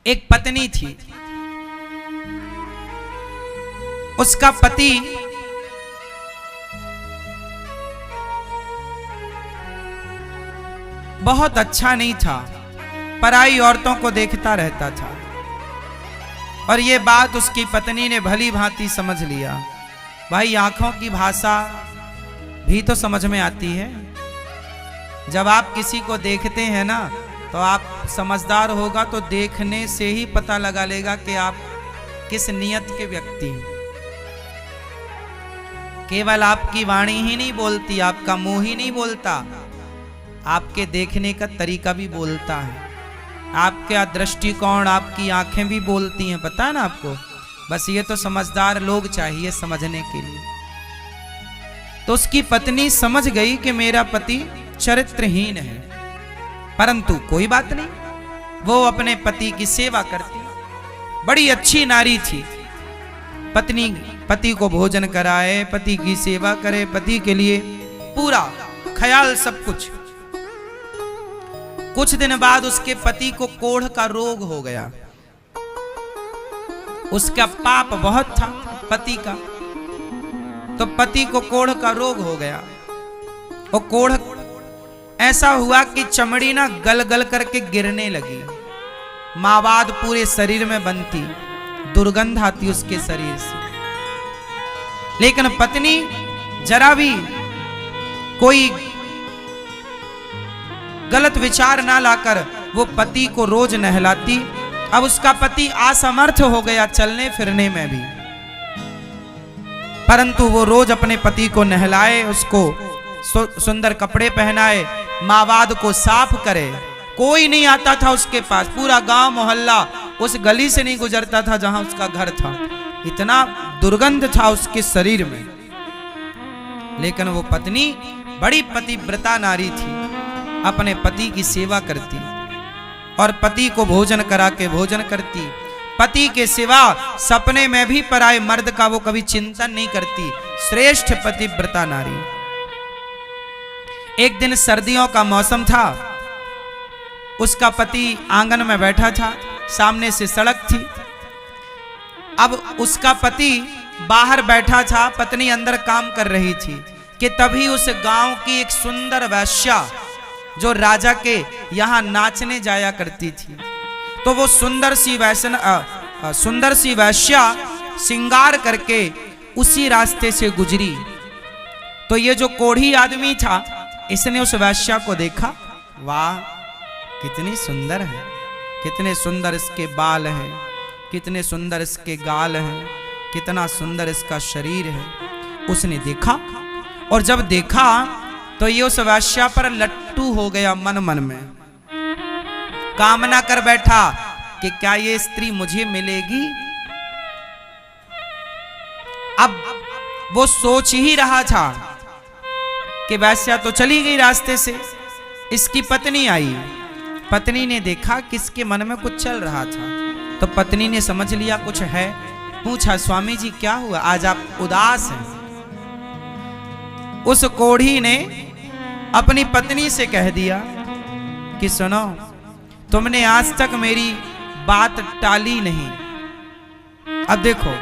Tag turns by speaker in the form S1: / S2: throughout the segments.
S1: एक पत्नी थी, उसका पति बहुत अच्छा नहीं था, पराई औरतों को देखता रहता था। और ये बात उसकी पत्नी ने भली भांति समझ लिया। भाई आंखों की भाषा भी तो समझ में आती है। जब आप किसी को देखते हैं ना, तो आप समझदार होगा तो देखने से ही पता लगा लेगा कि आप किस नियत के व्यक्ति हैं। केवल आपकी वाणी ही नहीं बोलती, आपका मुंह ही नहीं बोलता, आपके देखने का तरीका भी बोलता है। आपका दृष्टिकोण, आपकी आंखें भी बोलती हैं, पता है ना आपको। बस ये तो समझदार लोग चाहिए समझने के लिए। तो उसकी पत्नी समझ गई कि मेरा पति चरित्रहीन है, परंतु कोई बात नहीं, वो अपने पति की सेवा करती। बड़ी अच्छी नारी थी। पत्नी पति को भोजन कराए, पति की सेवा करे, पति के लिए पूरा ख्याल, सब कुछ। कुछ दिन बाद उसके पति को कोढ़ का रोग हो गया। उसका पाप बहुत था पति का, तो पति को कोढ़ का रोग हो गया। और कोढ़ ऐसा हुआ कि चमड़ी ना गल गल करके गिरने लगी, मावाद पूरे शरीर में बनती, दुर्गंध आती उसके शरीर से। लेकिन पत्नी जरा भी कोई गलत विचार ना लाकर वो पति को रोज नहलाती। अब उसका पति असमर्थ हो गया चलने फिरने में भी, परंतु वो रोज अपने पति को नहलाए, उसको सुंदर कपड़े पहनाए, मावाद को साफ करे। कोई नहीं आता था उसके पास, पूरा गांव मोहल्ला उस गली से नहीं गुजरता था जहां उसका घर था, इतना दुर्गंध था उसके शरीर में। लेकिन वो पत्नी बड़ी पतिव्रता नारी थी, अपने पति की सेवा करती और पति को भोजन करा के भोजन करती। पति के सिवा सपने में भी पराये मर्द का वो कभी चिंतन नहीं करती। श्रेष्ठ पतिव्रता नारी। एक दिन सर्दियों का मौसम था, उसका पति आंगन में बैठा था, सामने से सड़क थी। अब उसका पति बाहर बैठा था, पत्नी अंदर काम कर रही थी कि तभी उस गांव की एक सुंदर वैश्या जो राजा के यहां नाचने जाया करती थी, तो वो सुंदर सी वैश्या श्रृंगार करके उसी रास्ते से गुजरी। तो ये जो कोढ़ी आदमी था, इसने उस वैश्या को देखा, वाह कितनी सुंदर है, कितने सुंदर इसके बाल हैं, कितने सुंदर इसके गाल हैं, कितना सुंदर इसका शरीर है। उसने देखा, और जब देखा तो ये उस वैश्या पर लट्टू हो गया। मन मन में कामना कर बैठा कि क्या ये स्त्री मुझे मिलेगी। अब वो सोच ही रहा था कि वैश्या तो चली गई रास्ते से, इसकी पत्नी आई। पत्नी ने देखा कि इसके मन में कुछ चल रहा था, तो पत्नी ने समझ लिया कुछ है। पूछा, स्वामी जी क्या हुआ, आज आप उदास हैं। उस कोढ़ी ने अपनी पत्नी से कह दिया कि सुनो, तुमने आज तक मेरी बात टाली नहीं। अब देखो,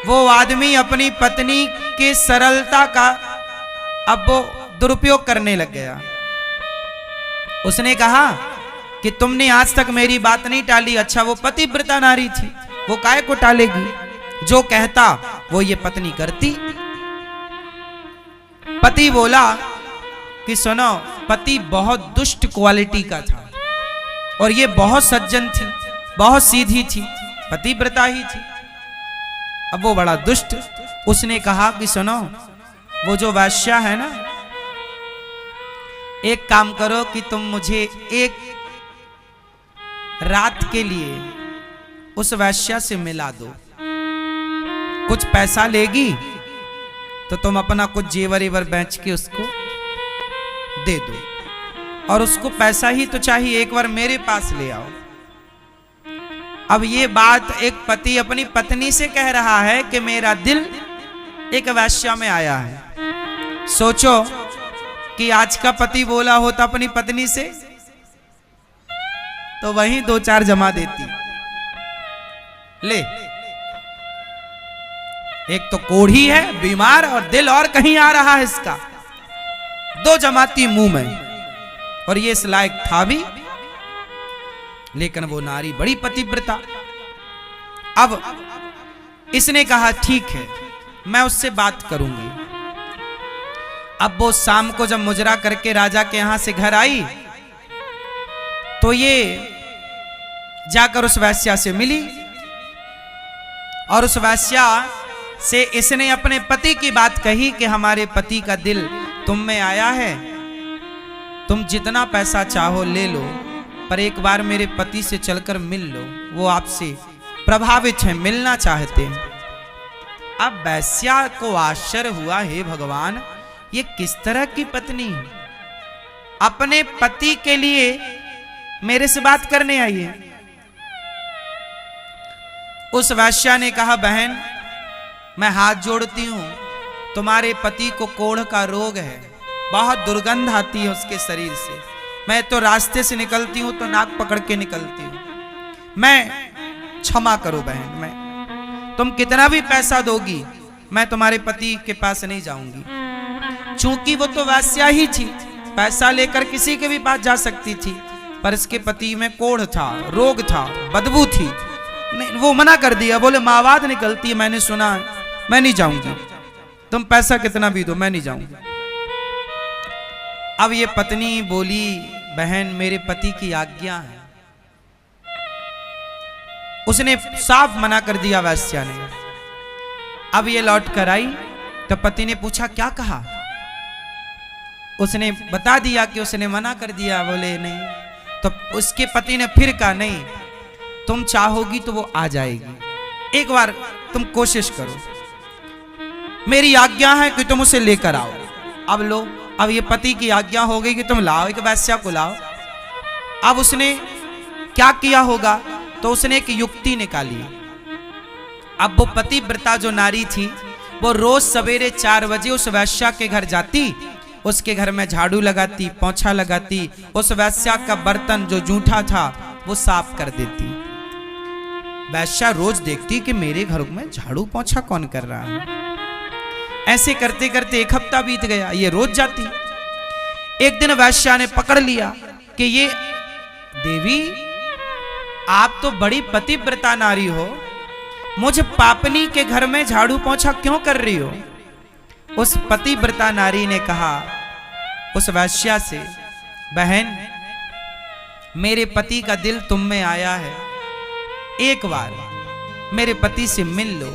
S1: वो आदमी अपनी पत्नी के सरलता का अब वो दुरुपयोग करने लग गया। उसने कहा कि तुमने आज तक मेरी बात नहीं टाली। अच्छा, वो पतिव्रता नारी थी, वो काहे को टालेगी, जो कहता वो ये पत्नी करती। पति बोला कि सुनो, पति बहुत दुष्ट क्वालिटी का था और ये बहुत सज्जन थी, बहुत सीधी थी, पतिव्रता ही थी। अब वो बड़ा दुष्ट। उसने कहा कि सुनो, वो जो वैश्या है ना, एक काम करो कि तुम मुझे एक रात के लिए उस वैश्या से मिला दो। कुछ पैसा लेगी तो तुम अपना कुछ जेवर एवर बेच के उसको दे दो, और उसको पैसा ही तो चाहिए, एक बार मेरे पास ले आओ। अब ये बात एक पति अपनी पत्नी से कह रहा है कि मेरा दिल एक वैश्या में आया है। सोचो कि आज का पति बोला होता अपनी पत्नी से, तो वहीं 2-4 जमा देती। ले, एक तो कोढ़ी है बीमार और दिल और कहीं आ रहा है इसका, दो जमाती मुंह में, और ये इस लायक था भी। लेकिन वो नारी बड़ी पतिव्रता। अब इसने कहा ठीक है मैं उससे बात करूंगी। अब वो शाम को जब मुजरा करके राजा के यहां से घर आई तो ये जाकर उस वैश्या से मिली, और उस वैश्या से इसने अपने पति की बात कही कि हमारे पति का दिल तुम में आया है, तुम जितना पैसा चाहो ले लो, पर एक बार मेरे पति से चलकर मिल लो, वो आपसे प्रभावित हैं, मिलना चाहते हैं। अब वैश्या को आश्चर्य हुआ, हे भगवान ये किस तरह की पत्नी है, अपने पति के लिए मेरे से बात करने आई है। उस वैश्या ने कहा बहन मैं हाथ जोड़ती हूं, तुम्हारे पति को कोढ़ का रोग है, बहुत दुर्गंध आती है उसके शरीर से, मैं तो रास्ते से निकलती हूं तो नाक पकड़ के निकलती हूं, मैं क्षमा करो बहन, मैं तुम कितना भी पैसा दोगी मैं तुम्हारे पति के पास नहीं जाऊंगी। चूंकि वो तो वैश्या ही थी, पैसा लेकर किसी के भी पास जा सकती थी, पर इसके पति में कोढ़ था, रोग था, बदबू थी, नहीं वो मना कर दिया, बोले मावाद निकलती है, मैंने सुना है, मैं नहीं जाऊंगी, तुम पैसा कितना भी दो मैं नहीं जाऊंगी। अब ये पत्नी बोली बहन मेरे पति की आज्ञा है, उसने साफ मना कर दिया वैश्या ने। अब ये लौट कर आई तो पति ने पूछा क्या कहा, उसने बता दिया कि उसने मना कर दिया, बोले नहीं, तो उसके पति ने फिर कहा नहीं तुम चाहोगी तो वो आ जाएगी, एक बार तुम कोशिश करो, मेरी आज्ञा है कि तुम उसे लेकर आओ। अब लो, अब ये पति की आज्ञा हो गई कि तुम लाओ, एक वैश्या को लाओ। अब उसने क्या किया होगा, तो उसने एक युक्ति निकाली। अब वो पतिव्रता जो नारी थी वो रोज सवेरे 4 बजे उस वैश्या के घर जाती, उसके घर में झाड़ू लगाती, पोंछा लगाती, उस वैश्या का बर्तन जो जूठा था वो साफ कर देती। वैश्या रोज देखती कि मेरे घर में झाड़ू पोंछा कौन कर रहा है। ऐसे करते करते 1 हफ्ता बीत गया, ये रोज जाती। एक दिन वैश्या ने पकड़ लिया कि ये देवी आप तो बड़ी पतिव्रता नारी हो, मुझे पापनी के घर में झाड़ू पोंछा क्यों कर रही हो। उस पतिव्रता नारी ने कहा उस वैश्या से बहन मेरे पति का दिल तुम में आया है, एक बार मेरे पति से मिल लो,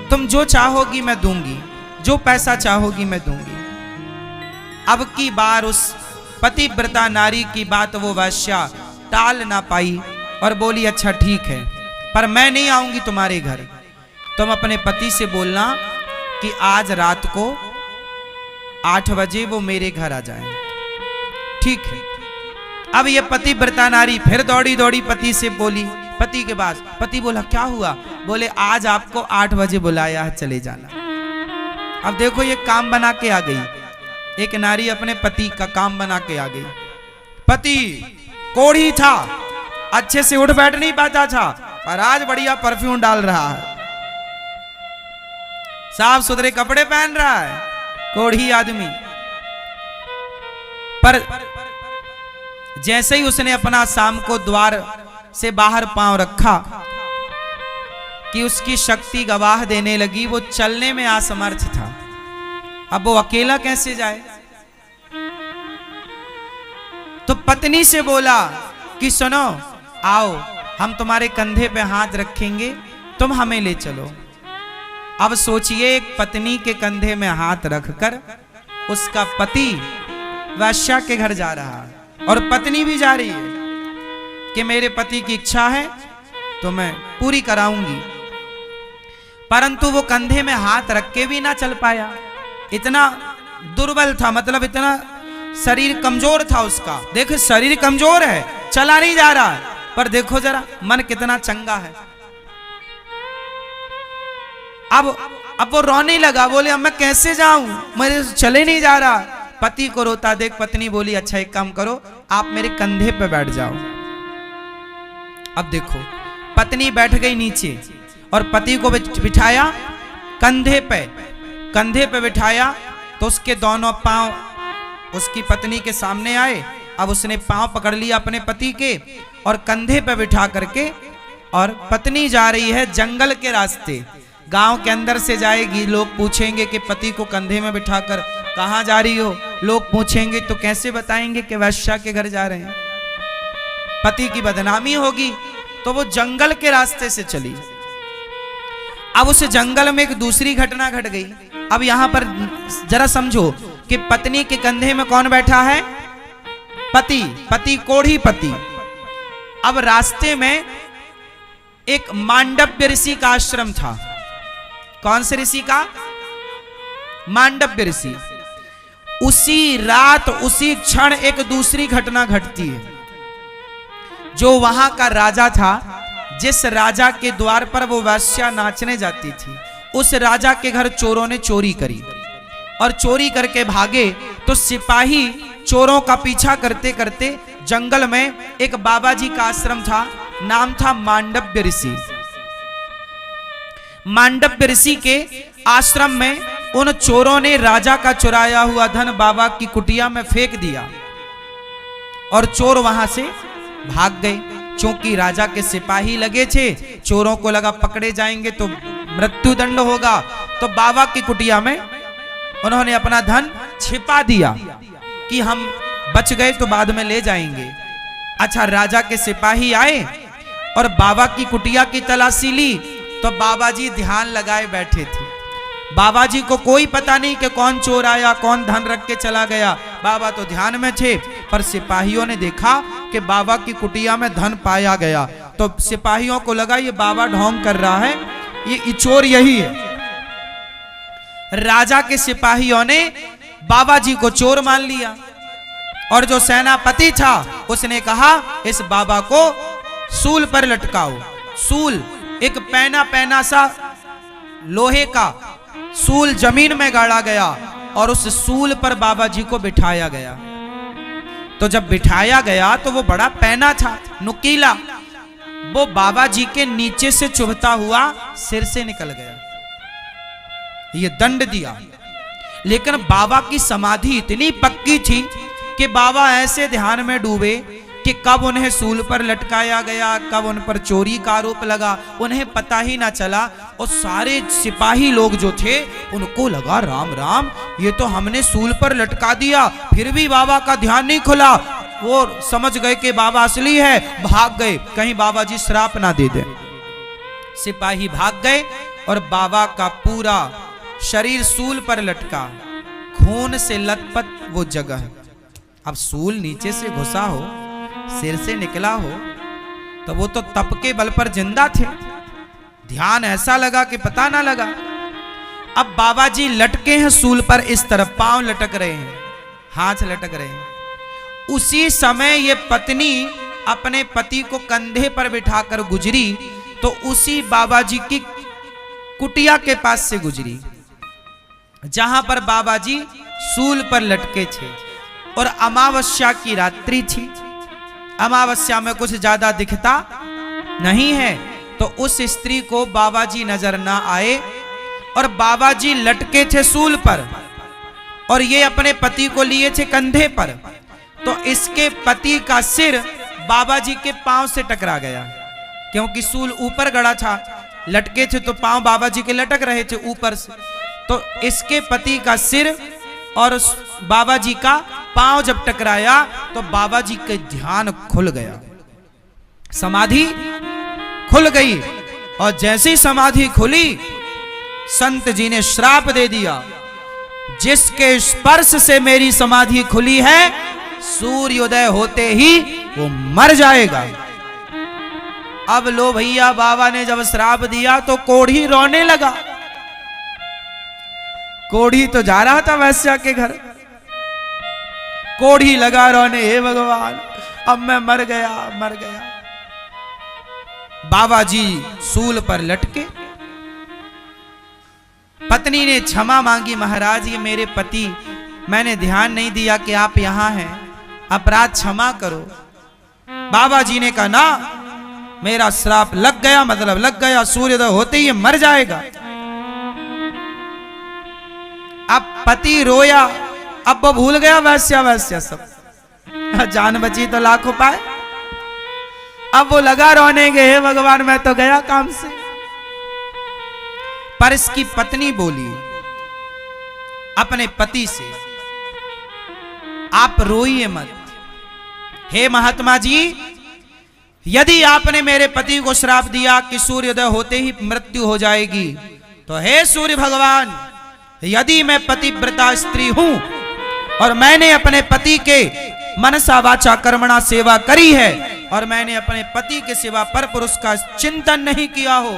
S1: तुम जो चाहोगी मैं दूंगी, जो पैसा चाहोगी मैं दूंगी। अब की बार उस पतिव्रता नारी की बात वो वैश्या टाल ना पाई और बोली अच्छा ठीक है, पर मैं नहीं आऊंगी तुम्हारे घर, तुम अपने पति से बोलना कि आज रात को 8 बजे वो मेरे घर आ जाए। ठीक है। अब ये पतिव्रता नारी फिर दौड़ी दौड़ी पति से बोली, पति के पास। पति बोला क्या हुआ, बोले आज आपको 8 बजे बुलाया है, चले जाना। अब देखो ये काम बना के आ गई, एक नारी अपने पति का काम बना के आ गई। पति कोढ़ी था, अच्छे से उठ बैठ नहीं पाता था, पर आज बढ़िया परफ्यूम डाल रहा है, साफ सुथरे कपड़े पहन रहा है, कोढ़ी आदमी। पर जैसे ही उसने अपना शाम को द्वार से बाहर पांव रखा कि उसकी शक्ति गवाह देने लगी, वो चलने में असमर्थ था। अब वो अकेला कैसे जाए। तो पत्नी से बोला कि सुनो आओ, हम तुम्हारे कंधे पे हाथ रखेंगे, तुम हमें ले चलो। अब सोचिए एक पत्नी के कंधे में हाथ रखकर उसका पति वैश्या के घर जा रहा है और पत्नी भी जा रही है कि मेरे पति की इच्छा है तो मैं पूरी कराऊंगी। परंतु वो कंधे में हाथ रख के भी ना चल पाया, इतना दुर्बल था, मतलब इतना शरीर कमजोर था उसका। देखो शरीर कमजोर है, चला नहीं जा रहा है, पर देखो जरा मन कितना चंगा है। अब वो रोने लगा, बोले अब मैं कैसे जाऊं, मेरे चले नहीं जा रहा। पति को रोता देख पत्नी बोली अच्छा एक काम करो, आप मेरे कंधे पे बैठ जाओ। अब देखो पत्नी बैठ गई नीचे और पति को बिठाया कंधे पे बिठाया, तो उसके दोनों पांव उसकी पत्नी के सामने आए। अब उसने पांव पकड़ लिया अपने पति के और कंधे पे बिठा करके, और पत्नी जा रही है जंगल के रास्ते, गांव के अंदर से जाएगी। लोग पूछेंगे कि पति को कंधे में बिठाकर कहां जा रही हो, लोग पूछेंगे तो कैसे बताएंगे कि वैश्या के घर जा रहे हैं, पति की बदनामी होगी। तो वो जंगल के रास्ते से चली। अब उस जंगल में एक दूसरी घटना घट गई। अब यहां पर जरा समझो कि पत्नी के कंधे में कौन बैठा है? पति कोढ़ी पति। अब रास्ते में एक मांडव्य ऋषि का आश्रम था। कौन से ऋषि का? मांडव्य ऋषि। उसी रात उसी क्षण एक दूसरी घटना घटती है। जो वहां का राजा था, जिस राजा के द्वार पर वो वैश्या नाचने जाती थी, उस राजा के घर चोरों ने चोरी करी और चोरी करके भागे। तो सिपाही चोरों का पीछा करते करते जंगल में एक बाबा जी का आश्रम था, नाम था मांडव्य ऋषि। मांडव्य ऋषि के आश्रम में उन चोरों ने राजा का चुराया हुआ धन बाबा की कुटिया में फेंक दिया और चोर वहां से भाग गए। क्योंकि राजा के सिपाही लगे थे, चोरों को लगा पकड़े जाएंगे तो मृत्युदंड होगा, तो बाबा की कुटिया में उन्होंने अपना धन छिपा दिया कि हम बच गए तो बाद में ले जाएंगे। अच्छा, राजा के सिपाही आए और बाबा की कुटिया की तलाशी ली, तो बाबा जी ध्यान लगाए बैठे थे। बाबा जी को कोई पता नहीं कि कौन चोर आया, कौन धन रख के चला गया। बाबा तो ध्यान में थे, पर सिपाहियों ने देखा कि बाबा की कुटिया में धन पाया गया। तो सिपाहियों को लगा ये बाबा ढोंग कर रहा है, ये चोर यही है। राजा के सिपाहियों ने बाबा जी को चोर मान लिया और जो सेनापति था उसने कहा इस बाबा को सूल पर लटकाओ। सूल एक पैना सा लोहे का सूल जमीन में गाड़ा गया और उस सूल पर बाबा जी को बिठाया गया। तो जब बिठाया गया तो वो बड़ा पैना था, नुकीला, वो बाबा जी के नीचे से चुभता हुआ सिर से निकल गया। ये दंड दिया, लेकिन बाबा की समाधि इतनी पक्की थी कि बाबा ऐसे ध्यान में डूबे कि कब उन्हें सूल पर लटकाया गया, कब उन पर चोरी का आरोप लगा, उन्हें पता ही ना चला। और सारे सिपाही लोग जो थे उनको लगा राम राम, ये तो हमने सूल पर लटका दिया, फिर भी बाबा का ध्यान नहीं खुला। वो समझ गए कि बाबा असली है, भाग गए, कहीं बाबा जी श्राप ना दे दे। सिपाही भाग गए और बाबा का पूरा शरीर सूल पर लटका, खून से लथपथ वो जगह। अब सूल नीचे से घुसा हो, सिर से निकला हो, तो वो तो तप के बल पर जिंदा थे। ध्यान ऐसा लगा कि पता ना लगा। अब बाबा जी लटके हैं सूल पर, इस तरफ पांव लटक रहे हैं, हाथ लटक रहे हैं। उसी समय ये पत्नी अपने पति को कंधे पर बिठाकर गुजरी, तो उसी बाबा जी की कुटिया के पास से गुजरी जहां पर बाबा जी सूल पर लटके थे। और अमावस्या की रात्रि थी, अमावस्या में कुछ ज्यादा दिखता नहीं है, तो उस स्त्री को बाबा जी नजर ना आए और बाबा जी लटके थे सूल पर और ये अपने पति को लिए थे कंधे पर। तो इसके पति का सिर बाबा जी के पांव से टकरा गया, क्योंकि सूल ऊपर गड़ा था, लटके थे तो पांव बाबा जी के लटक रहे थे ऊपर से। तो इसके पति का सिर और बाबा जी का पांव जब टकराया तो बाबा जी का ध्यान खुल गया, समाधि खुल गई। और जैसी समाधि खुली, संत जी ने श्राप दे दिया, जिसके स्पर्श से मेरी समाधि खुली है, सूर्योदय होते ही वो मर जाएगा। अब लो भैया, बाबा ने जब श्राप दिया तो कोढ़ी रोने लगा। कोढ़ी तो जा रहा था वैश्या के घर, कोढ़ी लगा रोने, हे भगवान अब मैं मर गया, मर गया। बाबा जी सूल पर लटके। पत्नी ने क्षमा मांगी, महाराज ये मेरे पति, मैंने ध्यान नहीं दिया कि आप यहां हैं, अपराध क्षमा करो। बाबा जी ने कहा ना, मेरा श्राप लग गया, मतलब लग गया, सूर्योदय होते ही मर जाएगा। अब पति रोया, अब वो भूल गया वैश्या वैश्या सब, जान बची तो लाखों पाए। अब वो लगा रोने के, हे भगवान मैं तो गया काम से। पर इसकी पत्नी बोली अपने पति से, आप रोइए मत। हे महात्मा जी, यदि आपने मेरे पति को श्राप दिया कि सूर्योदय होते ही मृत्यु हो जाएगी, तो हे सूर्य भगवान, यदि मैं पतिव्रता स्त्री हूं और मैंने अपने पति के मनसा वाचा कर्मणा सेवा करी है और मैंने अपने पति के सिवा पर पुरुष का चिंतन नहीं किया हो,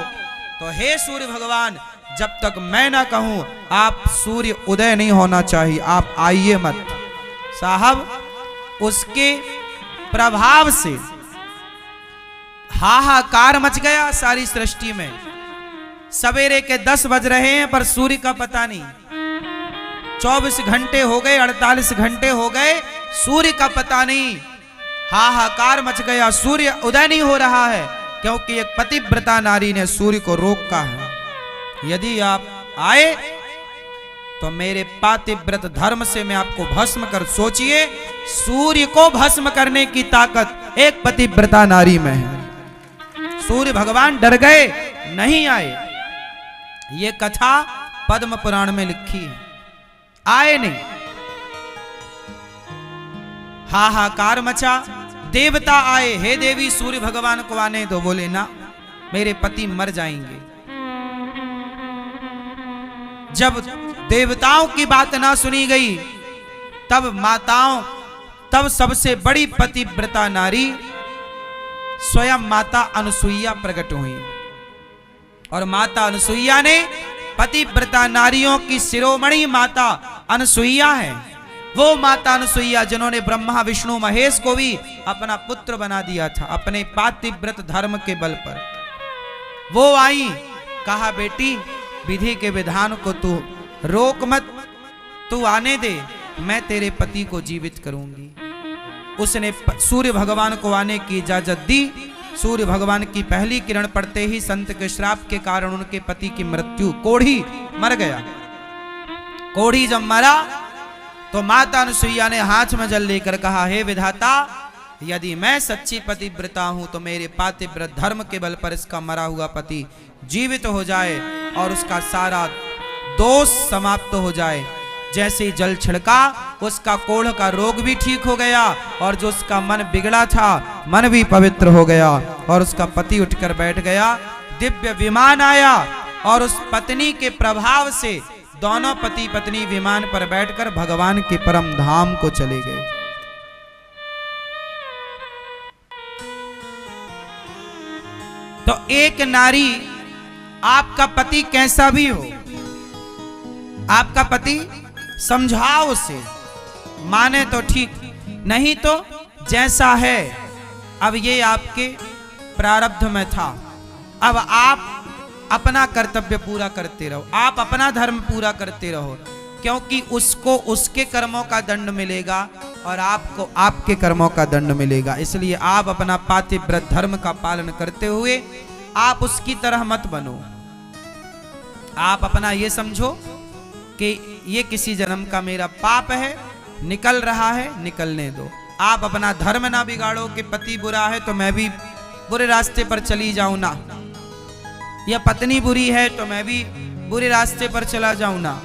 S1: तो हे सूर्य भगवान, जब तक मैं ना कहूं आप सूर्य उदय नहीं होना चाहिए, आप आइए मत। साहब, उसके प्रभाव से हाहाकार मच गया सारी सृष्टि में। सवेरे के 10 बज रहे हैं पर सूर्य का पता नहीं, 24 घंटे हो गए, 48 घंटे हो गए, सूर्य का पता नहीं। हाहाकार मच गया, सूर्य उदय नहीं हो रहा है, क्योंकि एक पतिव्रता नारी ने सूर्य को रोका है। यदि आप आए तो मेरे पातिव्रत धर्म से मैं आपको भस्म कर, सोचिए सूर्य को भस्म करने की ताकत एक पतिव्रता नारी में है। सूर्य भगवान डर गए, नहीं आए। ये कथा पद्म पुराण में लिखी है, आए नहीं। हाहाकार मचा, देवता आए, हे देवी सूर्य भगवान को आने दो। बोले ना, मेरे पति मर जाएंगे। जब देवताओं की बात ना सुनी गई, तब सबसे बड़ी पतिव्रता नारी स्वयं माता अनुसुईया प्रकट हुई। और माता अनुसुईया ने, पतिव्रता नारियों की शिरोमणि माता अनुसुईया है, वो माता अनुसुईया जिन्होंने ब्रह्मा विष्णु महेश को भी अपना पुत्र बना दिया था अपने पातिव्रत धर्म के बल पर। वो आई, कहा बेटी विधि के विधान को तू रोक मत, तू आने दे, मैं तेरे पति को जीवित करूंगी। उसने सूर्य भगवान को आने की इजाजत दी। सूर्य भगवान की पहली किरण पड़ते ही संत के श्राप के कारण उनके पति की मृत्यु, कोढ़ी मर गया। कोढ़ी जब मरा तो माता अनुसुईया ने हाथ में जल लेकर कहा, हे विधाता, यदि मैं सच्ची पतिव्रता हूं तो मेरे पातिव्रत धर्म के बल पर इसका मरा हुआ पति जीवित हो जाए और उसका सारा दोष समाप्त हो जाए। जैसे ही जल छिड़का, उसका कोढ़ का रोग भी ठीक हो गया और जो उसका मन बिगड़ा था, मन भी पवित्र हो गया और उसका पति उठकर बैठ गया। दिव्य विमान आया और उस पत्नी के प्रभाव से दोनों पति पत्नी विमान पर बैठकर भगवान के परम धाम को चले गए। तो एक नारी, आपका पति कैसा भी हो, आपका पति समझाओ उसे, माने तो ठीक, नहीं तो जैसा है। अब ये आपके प्रारब्ध में था, अब आप अपना कर्तव्य पूरा करते रहो, आप अपना धर्म पूरा करते रहो, क्योंकि उसको उसके कर्मों का दंड मिलेगा और आपको आपके कर्मों का दंड मिलेगा। इसलिए आप अपना पातिव्रत धर्म का पालन करते हुए आप उसकी तरह मत बनो। आप अपना ये समझो कि ये किसी जन्म का मेरा पाप है, निकल रहा है, निकलने दो। आप अपना धर्म ना बिगाड़ो कि पति बुरा है तो मैं भी बुरे रास्ते पर चली जाऊं ना, या पत्नी बुरी है तो मैं भी बुरे रास्ते पर चला जाऊं ना।